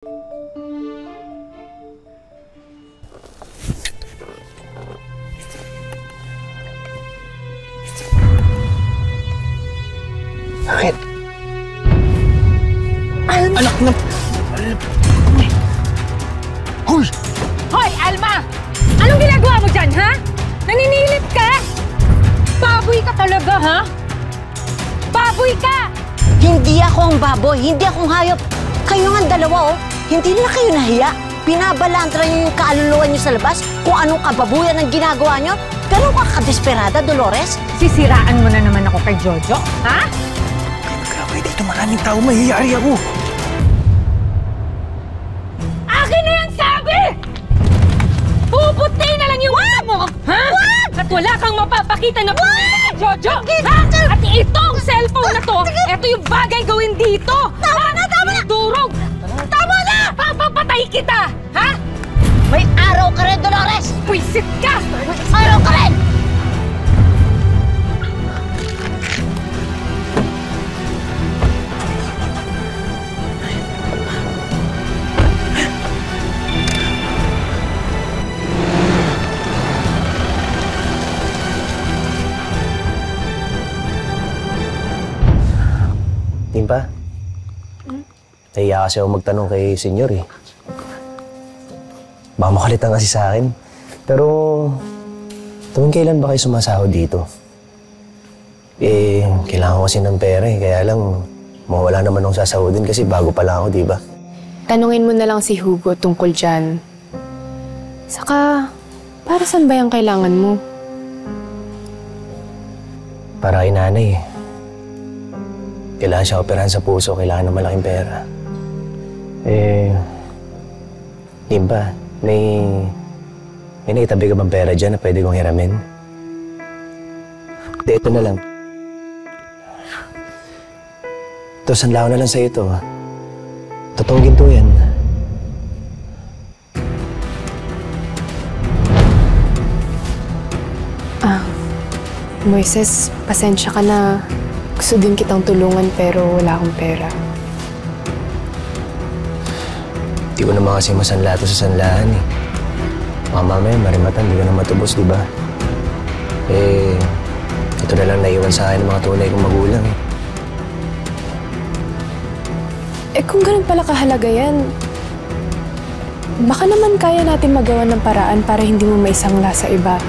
Bakit? Anak ng... Hoy! Hoy, Alma! Anong ginagawa mo dyan, ha? Naninilip ka? Baboy ka talaga, ha? Baboy ka! Hindi ako ang baboy, hindi akong hayop. Kayo nga dalawa, oh. Hindi na kayo nahiya. Binabalandra niyo yung kaluluwa niyo sa labas kung anong kababuyan ang ginagawa niyo. Ganun ka kadesperada, Dolores? Sisiraan mo na naman ako kay Jojo, ha? Grabe, dito maraming tao, mahihiyari ako. Akin na yan, sabi! Puputi na lang yung mata mo, ha? At wala kang mapapakita na kay Jojo, ha? At itong cellphone na to, ito yung bagay gawin dito. Tama na, tama na! Durog! Tama na! Papapatay kita, ha? May araw ka rin, Dolores! Pwisit ka! May araw ka rin! Timpa? Nahiya kasi ako magtanong kay senyor eh. Baka makalitan kasi sa akin. Pero, tuwing kailan ba kayo sumasahod dito? Eh, kailangan ko kasi ng pera eh. Kaya lang, mawala naman akong sasahodin kasi bago pa lang ako, di ba? Tanungin mo na lang si Hugo tungkol dyan. Saka, para saan ba yung kailangan mo? Para kay nanay eh. Kailangan siya operahan sa puso, kailangan ng malaking pera. Eh, Timpa, may naitabi ka bang pera dyan na pwede kong hiramin? Hindi, ito na lang. Ito, sanla ko na lang sa'yo ito. Totoong ginto yan. Moises, pasensya ka na. Gusto din kitang tulungan pero wala akong pera. Di ko naman kasi masanla ito sa sanlahan eh. Baka mamaya marimatan, di ko na matubos, di ba? Eh, ito na lang naiwan sa akin ng mga tunay kong magulang eh. Eh kung ganun pala kahalaga yan, baka naman kaya natin magawa ng paraan para hindi mo maisangla sa iba.